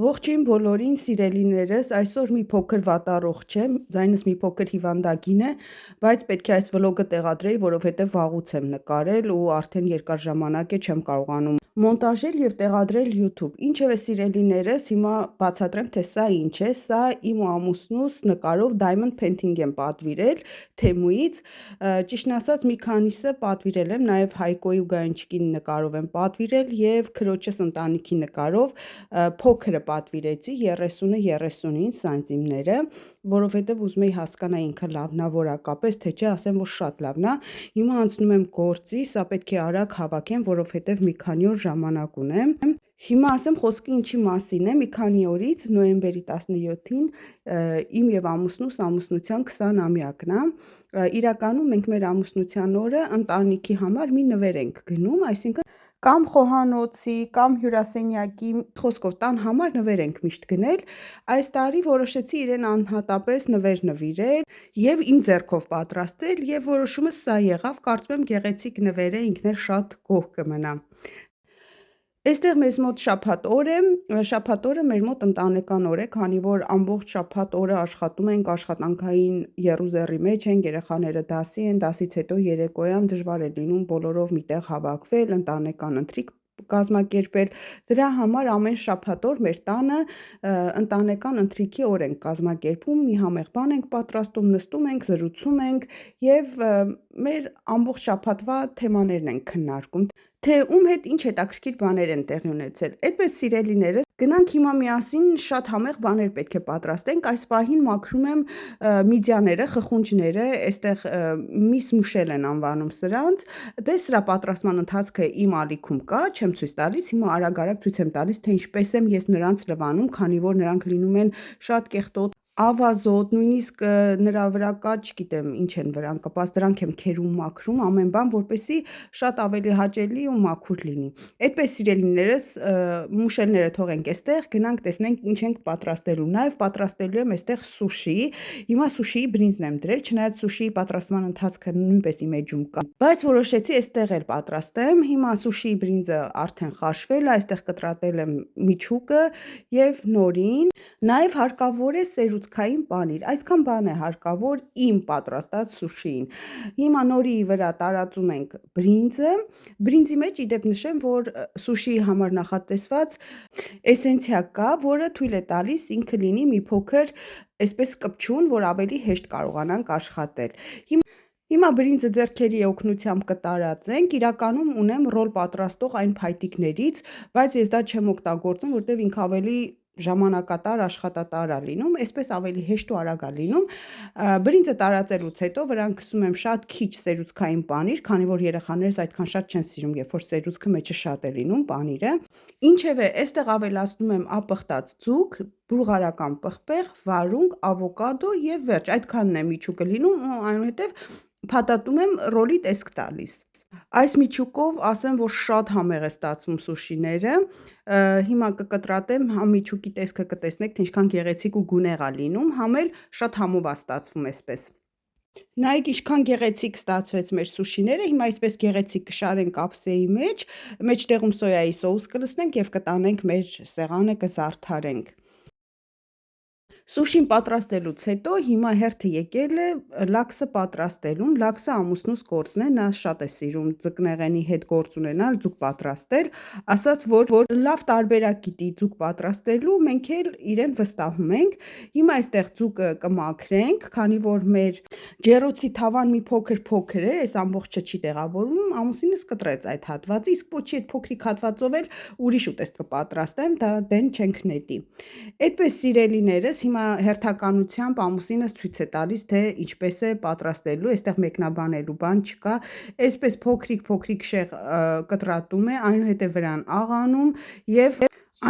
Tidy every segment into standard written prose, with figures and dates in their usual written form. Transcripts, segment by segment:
Ողջույն բոլորին, սիրելիներս, այսօր մի փոքր վատառողջ եմ, ձայնս մի փոքր հիվանդագին է, բայց պետք է այս վլոգը տեղադրեի, որովհետև վաղուց եմ նկարել ու արդեն երկար ժամանակ է չեմ կարողանում մոնտաժել եւ տեղադրել YouTube։ Ինչևէ, սիրելիներս, հիմա բացատրեմ, թե սա ինչ է։ Սա իմ ու ամուսնուս նկարով diamond painting եմ պատվիրել Թեմուից։ Ճիշտն ասած, մի քանիսը պատվիրել եմ, նաեւ Հայկոյի ու Գայանչիկի նկարով եմ պատվիրել եւ քրոջս ընտանիքի նկարով փոքրը պատվիրեցի 30-ը 39 սանտիմները, որովհետև ուզում էի հասկանալ ինքը լավն է որակապես, թե չէ, ասեմ, որ շատ լավն է։ Հիմա անցնում եմ գործի, սա պետք է արագ հավաքեմ, որովհետև մի քանի օր ժամանակ ունեմ։ Հիմա ասեմ խոսքը ինչի մասին է։ Մի քանի օրից նոյեմբերի 17-ին իմ եւ ամուսնուս ամուսնության 20-ամյակն է։ Իրականում մենք մեր ամուսնության օրը ընտանիքի համար մի նվեր ենք գնում, այսինքն կամ խոհանոցի, կամ հյուրասենյակի, խոսքով տան համար նվեր ենք միշտ գնել։ Այս տարի որոշեցի իրեն անհատապես նվեր նվիրել եւ իմ ձեռքով պատրաստել եւ որոշումս սա եղավ, կարծում եմ գեղեցիկ նվեր է, ինքն էլ շատ գոհ կմնա։ Այստեղ մեզ մոտ շաբաթ օր է, շաբաթ օրը մեր մոտ ընտանեկան օր է, քանի որ ամբողջ շաբաթ օրը աշխատում ենք, աշխատանքային եռուզեռի մեջ ենք, երեխաները դասի են, դասից հետո երեկոյան դժվար է լինում բոլորով միտեղ հավաքվել, ընտանեկան ընթրիք կազմակերպել։ Դրա համար ամեն շաբաթ օր մեր տանը ընտանեկան ընթրիքի օր ենք կազմակերպում, մի համեղ բան ենք պատրաստում, նստում ենք, զրուցում ենք եւ մեր ամբողջ շաբաթվա թեմաներն ենք քննարկում, թե ում հետ ինչ հետաքրքիր բաներ են տեղի ունեցել։ Այդպես սիրելիներս, գնանք հիմա միասին շատ համեղ բաներ պետք է պատրաստենք։ Այս պահին մաքրում եմ միդիաները, խխունջները, այստեղ միս մուշել են անվանում սրանց։ Դե սրա պատրաստման ընթացքը իմ ալիքում կա, չեմ ցույց տալիս, հիմա արագ-արագ ցույց եմ տալիս, թե ինչպես եմ ես նրանց լվանում, քանի որ նրանք լինում են շատ կեղտոտ, ավազոտ, նույնիսկ նրա վրա կա, չգիտեմ, ինչ են վրան կպած, դրանք եմ քերում մաքրում, ամեն բան, որպեսզի շատ ավելի հաճելի ու մաքուր լինի։ Այդպես սիրելիներս, մուշելները թողենք այստեղ, գնանք տեսնենք ինչ ենք պատրաստելու։ Նաև պատրաստելու եմ այստեղ սուշի։ Հիմա սուշիի բրինձն եմ դրել, չնայած սուշիի պատրաստման ընթացքը նույնպես իմ էջում կա, բայց որոշեցի այստեղ էլ պատրաստեմ։ Հիմա սուշիի բրինձը արդեն խաշվել է, այստեղ կտրատել եմ միջուկը եւ նորին, նաև հարկավոր է սերուցքային պանիր։ Այսքան բան է հարկավոր իմ պատրաստած սուշիին։ Հիմա նորի վրա տարածում ենք բրինձը։ Բրինձի մեջ իդեպ նշեմ, որ սուշիի համար նախատեսված էսենցիա կա, որը թույլ է տալիս ինքը լինի մի փոքր այսպես կպչուն, որ ավելի հեշտ կարողանանք աշխատել։ Հիմա բրինձը ձեռքերի օգնությամբ կտարածենք, իրականում ունեմ ռոլ պատրաստող այն փայտիկներից, բայց ես դա չեմ օգտագործում, որտեղ ինքը ավելի ժամանակատար, աշխատատար է լինում, այսպես ավելի հեշտ ու արագ է լինում։ Բրինձը տարածելուց հետո վրան քսում եմ շատ քիչ սերուցքային պանիր, քանի որ երեխաներս այդքան շատ չեն սիրում, երբ որ սերուցքը մեջը շատ է լինում պանիրը։ Ինչևէ, այստեղ ավելացնում եմ ապխտած ձուկ, բուլղարական պղպեղ, վարունգ, ավոկադո եւ վերջ։ Այդքանն է միջուկը լինում ու այնուհետեւ փաթաթում եմ ռոլի տեսք տալիս։ Այս միջուկով ասեմ, որ շատ համեղ է ստացվում սուշիները։ Հիմա կկտրատեմ, համ միջուկի տեսքը կտեսնեք, թե ինչքան գեղեցիկ ու գունեղ է լինում, համ էլ շատ համով է ստացվում այսպես։ Նայեք ինչքան գեղեցիկ ստացվեց մեր սուշիները, հիմա այսպես գեղեցիկ կշարենք կապսեի մեջ, մեջտեղում սոյայի սոուս կլցնենք եւ կտանենք մեր սեղանը կզարդարենք։ Սուշին պատրաստելուց հետո հիմա հերթը եկել է լաքսը պատրաստելուն։ Լաքսը ամուսնուս գործն է, նա շատ է սիրում ձկնեղենի հետ գործ ունենալ, ձուկ պատրաստել, ասաց, որ լավ տարբերակ գիտի ձուկ պատրաստելու, մենք էլ իրեն վստահում ենք։ Հիմա այստեղ ձուկը կմաքրենք, քանի որ մեր ջեռոցի թավան մի փոքր է, այս ամբողջը չի տեղավորվում, ամուսինս կտրեց այդ հատվածը, իսկ պոչի այդ փոքրիկ հատվածով էլ ուրիշ ուտեստ կպատրաստեմ, դա դեն չենք նետի։ Այդպես սիրելիներս, հիմա հերթականությամբ ամուսինս ցույց է տալիս, թե ինչպես է պատրաստելու, այստեղ մեկնաբանելու բան չկա, այսպես փոքրիկ շեղ կտրատում է, այնուհետև վրան աղանում եւ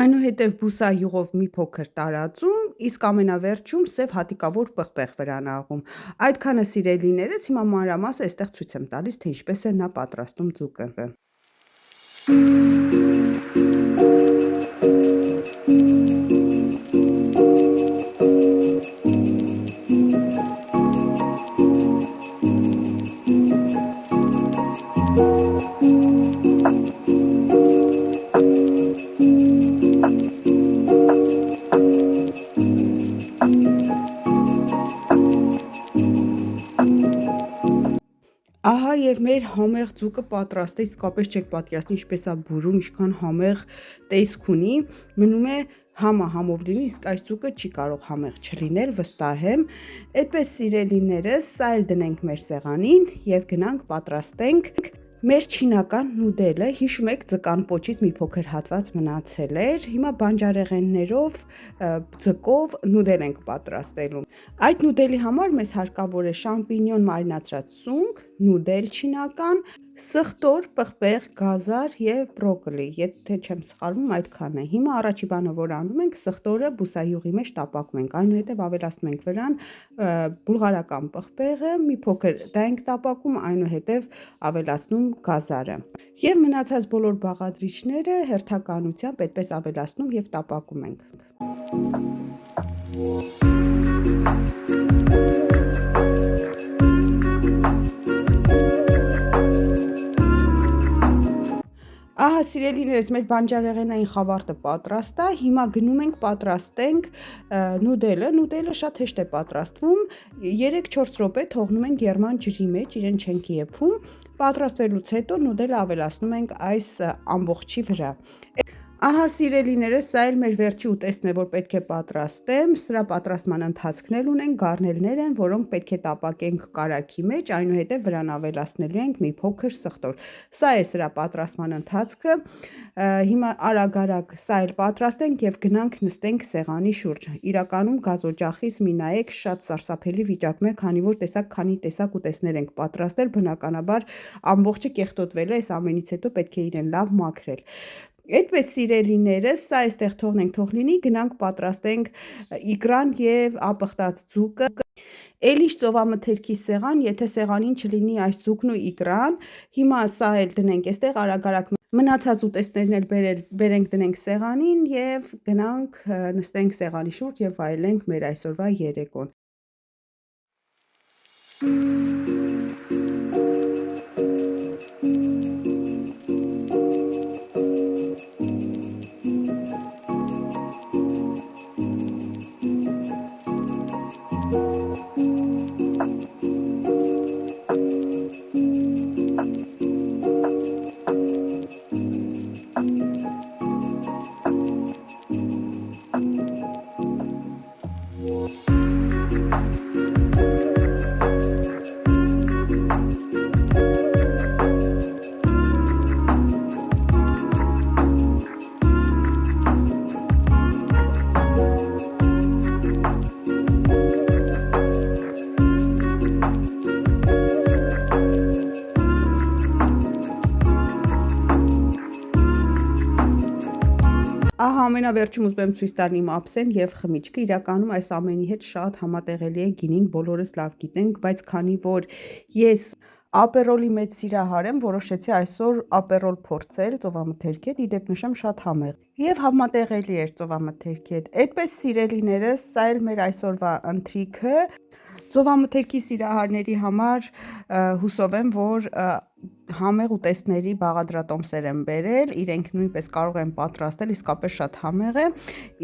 այնուհետև բուսայուղով մի փոքր տարածում, իսկ ամենավերջում սև հատիկավոր պղպեղ վրան աղում։ Այդքանը սիրելիներս, հիմա մանրամասը այստեղ ցույց եմ տալիս, թե ինչպես է նա պատրաստում ձուկը։ Ահա եւ մեր համեղ ձուկը պատրաստ է, իսկապես չեք պատկերացնի ինչպես է բուրում, ինչքան համեղ տեսք ունի, մնում է համով լինի, իսկ այս ձուկը չի կարող համեղ չլինել, վստահ եմ։ Այդպես սիրելիներս, սա էլ դնենք մեր սեղանին եւ գնանք պատրաստենք մեր չինական նուդելը։ Հիշում եք, ձկան պոչից մի փոքր հատված մնացել էր։ Հիմա բանջարեղեններով, ձկով նուդել ենք պատրաստելու։ Այդ նուդելի համար մեզ հարկավոր է շամպինյոն մարինացրած սունկ, նուդել չինական, սխտոր, պղպեղ, գազար եւ բրոկոլի, եթե չեմ սխալվում այդքան է։ Հիմա առաջի բանը որ անում ենք, սխտորը բուսայուղի մեջ տապակում ենք, այնուհետև ավելացնում ենք վրան բուլղարական պղպեղը, մի փոքր դա ենք տապակում, այնուհետև ավելացնում գազարը։ Եվ մնացած բոլոր բաղադրիչները հերթականությամբ այդպես ավելացնում եւ տապակում ենք։ Ահա սիրելիներս, մեր բանջարեղենային խավարտը պատրաստ է, հիմա գնում ենք պատրաստենք նուդելը շատ հեշտ է պատրաստվում, 3-4 րոպե թողնում ենք եռման ջրի մեջ, իրեն չենք եփում, պատրաստվելուց հետո նուդելը ավելացնում ենք այս ամբողջի վրա։ Ահա սիրելիներս, սա էլ մեր վերջի ուտեստն է, որ պետք է պատրաստեմ, սրա պատրաստման ընթացքն էլ ունենք, գարնելներ են, որոնք պետք է տապակենք կարագի մեջ, այնուհետև վրան ավելացնելու ենք մի փոքր սխտոր։ Սա է սրա պատրաստման ընթացքը, հիմա արագ սա էլ պատրաստենք եւ գնանք նստենք սեղանի շուրջ։ Իրականում գազօջախից մի նայեք, շատ սարսափելի վիճակում է, քանի որ քանի տեսակ ուտեստներ ենք պատրաստել, բնականաբար ամբողջը կեղտոտվել է, այս ամենից հետո պետք է իրեն լավ մաքրել։ Այդպես սիրելիներս, սա այստեղ թողնենք թող լինի, գնանք պատրաստենք իգրան եւ ապխտած ձուկը։ Էլ ինչ ծովամթերքի սեղան, եթե սեղանին չլինի այս ձուկն ու իգրան, հիմա սա էլ դնենք այստեղ արագ մնացած ուտեստներն էլ բերենք դնենք սեղանին եւ գնանք նստենք սեղանի շուրջ եւ վայելենք մեր այսօրվա երեկոն։ Ահա ամենավերջում ուզում եմ ցույց տալ իմ ափսեն եւ խմիչքը, իրականում այս ամենի հետ շատ համատեղելի է գինին, բոլորս լավ գիտենք, բայց քանի որ ես ապերոլի մեծ սիրահար եմ, որոշեցի այսօր ապերոլ փորձել ծովամթերքի հետ, իդեպ նշեմ շատ համեղ եւ համատեղելի էր ծովամթերքի հետ։ Այդպես սիրելիներս, սա էլ մեր այսօրվա ընթրիքը ծովամթերքի սիրահարների համար հուսով եմ, որ համեղ ուտեստների բաղադրատոմսեր եմ բերել, իրենք նույնպես կարող են պատրաստել, իսկապես շատ համեղ է։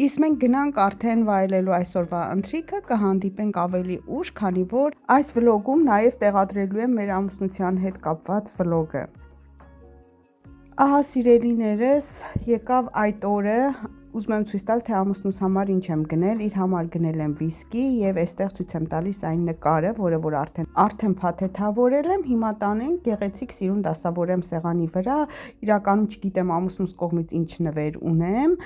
Իսկ մենք գնանք արդեն վայելելու այսօրվա ընթրիքը, կհանդիպենք ավելի ուշ, քանի որ այս վլոգում նաև տեղադրելու եմ մեր ամուսնության հետ կապված վլոգը։ Ահա սիրելիներս, եկավ այդ օրը, ուզում եմ ցույց տալ, թե ամուսնուս համար ինչ եմ գնել, իր համար գնել եմ վիսկի եւ այստեղ ցույց եմ տալիս այն նկարը, որը որ արդեն փաթեթավորել եմ, հիմա տանենք գեղեցիկ սիրուն դասավորեմ սեղանի վրա, իրականում չգիտեմ ամուսնուս կողմից ինչ նվեր ունեմ,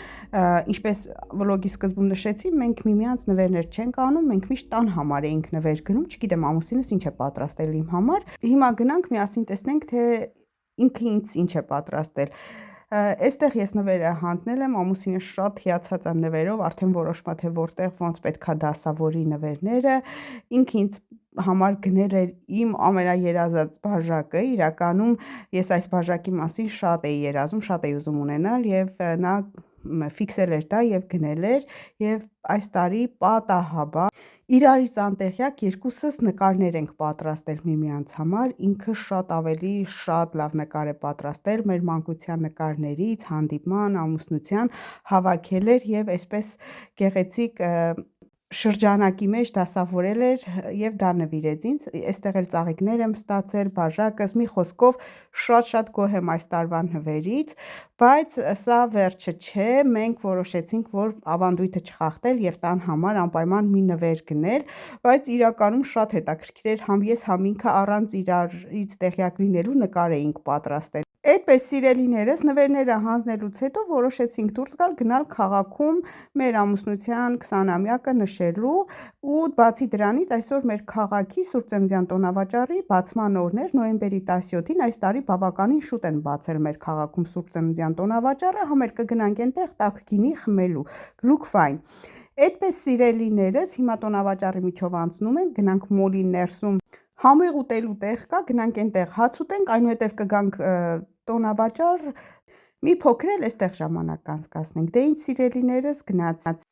ինչպես վլոգի սկզբում նշեցի, մենք միմյանց նվերներ չենք անում, մենք միշտ տան համար էինք նվեր գնում, չգիտեմ ամուսինս ինչ է պատրաստել իմ համար, հիմա գնանք միասին տեսնենք, թե ինքը ինձ ինչ է պատրաստել։ Այստեղ ես նվերը հանձնել եմ, ամուսինը շատ հիացած է նվերով, արդեն որոշма թե որտեղ ոնց պետքա դասավորի նվերները, ինքը ինձ համար գնել էր իմ ամենաերազած բաժակը, իրականում ես այս բաժակի մասին շատ էի երազում, շատ էի ուզում ունենալ եւ նա ֆիքսել էր դա եւ գնել էր եւ այս տարի պատահաբար իրարից անտեղյակ երկուսս նկարներ ենք պատրաստել միմյանց համար, ինքը շատ լավ նկար է պատրաստել մեր մանկության նկարներից, հանդիպման, ամուսնության, հավաքել էր եւ այսպես գեղեցիկ շրջանակի մեջ դասավորել էր եւ դա նվիրեց ինձ, այստեղ էլ ծաղիկներ եմ ստացել, բաժակս, մի խոսքով շատ գոհ եմ այս տարվա նվերից, բայց սա վերջը չէ, մենք որոշեցինք, որ ավանդույթը չխախտել եւ տան համար անպայման մի նվեր գնել, բայց իրականում շատ հետաքրքիր էր, համ ես համ ինքը առանց իրարից տեղյակ լինելու նկար էինք պատրաստել։ Այդպես սիրելիներս, նվերները հանձնելուց հետո որոշեցինք դուրս գալ, գնալ քաղաքում մեր ամուսնության 20-ամյակը նշելու ու բացի դրանից այսօր մեր քաղաքի Սուրբ Ծննդյան տոնավաճառի բացման օրն էր, նոյեմբերի 17-ին, այս տարի բավականին շուտ են բացել մեր քաղաքում Սուրբ Ծննդյան տոնավաճառը, համեր կգնանք այնտեղ տաք գինի խմելու, գլուքվայն։ Այդպես սիրելիներս, հիմա տոնավաճառի միջով անցնում ենք, գնանք մոլի ներսում համեղ ուտելու տեղ կա, գնանք այնտեղ հաց ուտենք, այնուհետև կգանք տոնավաճառ, մի փոքր էլ այստեղ ժամանակ կանցկացնենք։ Դե ինչ սիրելիներս, գնացած։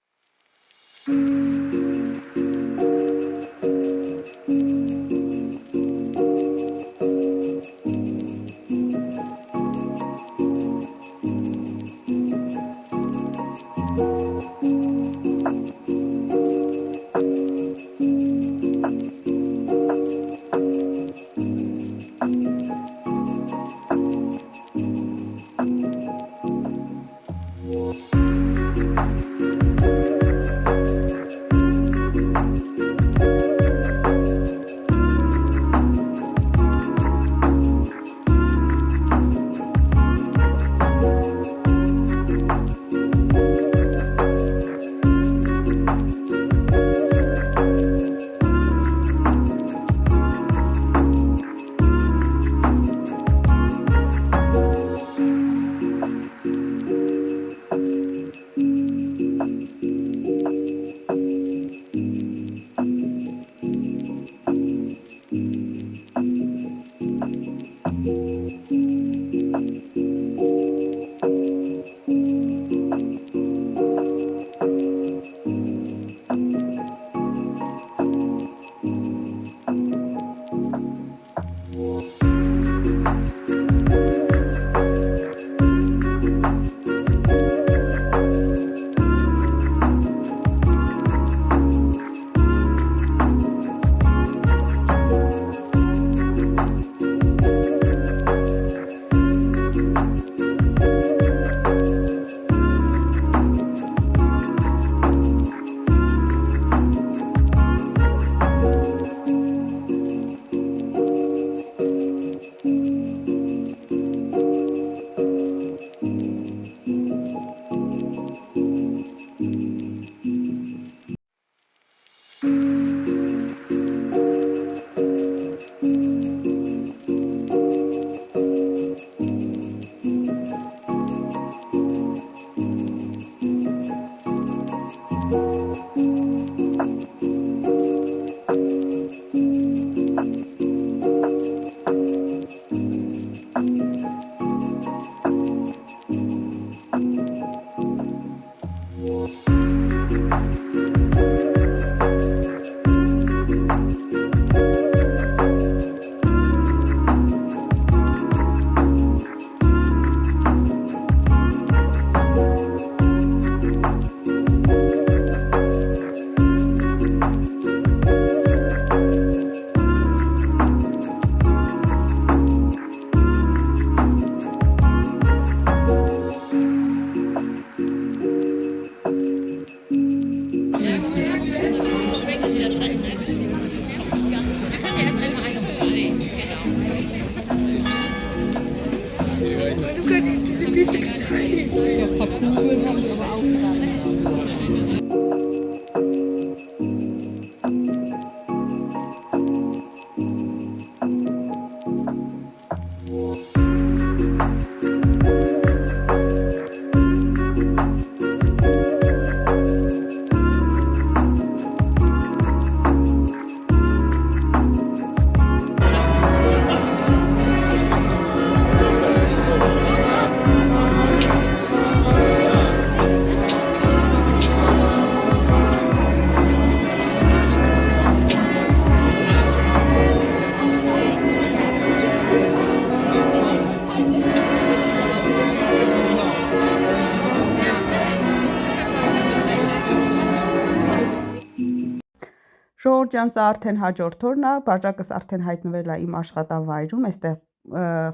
Ժողովուրդ ջան, սա արդեն հաջորդ օրն է, բաժակս արդեն հայտնվել է իմ աշխատավայրում, այստեղ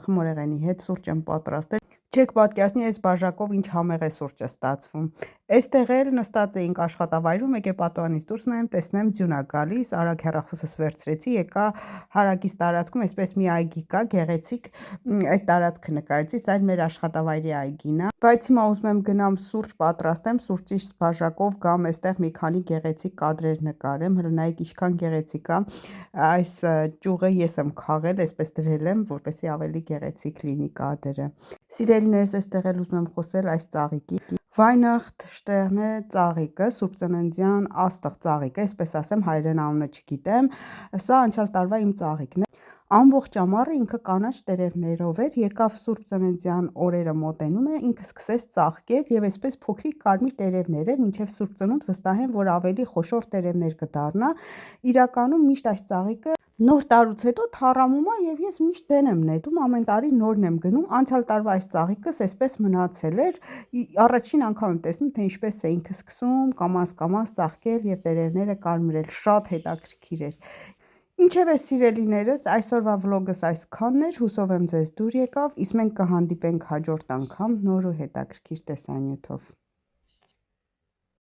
խմորեղենի հետ սուրճ եմ պատրաստել։ Չեք պատկերացնի այս բաժակով ինչ համեղ է սուրճը ստացվում։ Այստեղ էլ նստած էինք աշխատավայրում, եկե պատուհանից դուրս նայեմ, տեսնեմ ձյուն է գալիս, արագ հեռախոսս վերցրեցի, եկա հարակից տարածքում, այսպես մի այգի կա, գեղեցիկ, այդ տարածքը նկարեցի, սա էլ մեր աշխատավայրի այգին է։ Բայց հիմա ուզում եմ գնամ սուրճ պատրաստեմ, սուրճիս բաժակով գամ այստեղ մի քանի գեղեցիկ կադրեր նկարեմ, հələ նայեք ինչքան գեղեցիկ է։ Այս ճյուղը ես եմ քաղել, այսպես դրել եմ, որպեսզի ավելի գեղեցիկ լինի կադրը։ Սիրելիներս, այստեղ էլ ուզում եմ խոսել այս ծաղիկի։ Վայնախտշտեղնե ծաղիկը, Սուրբ Ծննդյան աստղ ծաղիկը, այսպես ասեմ, հայերեն անունը չգիտեմ, սա անցյալ տարվա իմ ծաղիկն է։ Ամբողջ ամառը ինքը կանաչ տերևներով էր, եկավ Սուրբ Ծննդյան օրերը մոտենում է, ինքը սկսեց ծաղկել եւ այսպես փոքրիկ կարմիր տերևներ էր, մինչեւ Սուրբ Ծնունդ վստահ եմ, որ ավելի խոշոր տերևներ կդառնա։ Իրականում միշտ այս ծաղիկը նոր տարուց հետո թառամում է եւ ես միշտ դեն եմ նետում, ամեն տարի նորն եմ գնում։ Անցյալ տարվա այս ծաղիկս այսպես մնացել էր։ Առաջին անգամ եմ տեսնում, թե ինչպես է ինքը սկսում կամաց ծաղկել եւ տերևները կարմրել, շատ հետաքրքիր էր։ Ինչևէ սիրելիներս, այսօրվա վլոգս այսքանն էր, հուսով եմ ձեզ դուր եկավ, իսկ մենք կհանդիպենք հաջորդ անգամ նոր ու հետաքրքիր տեսանյութով։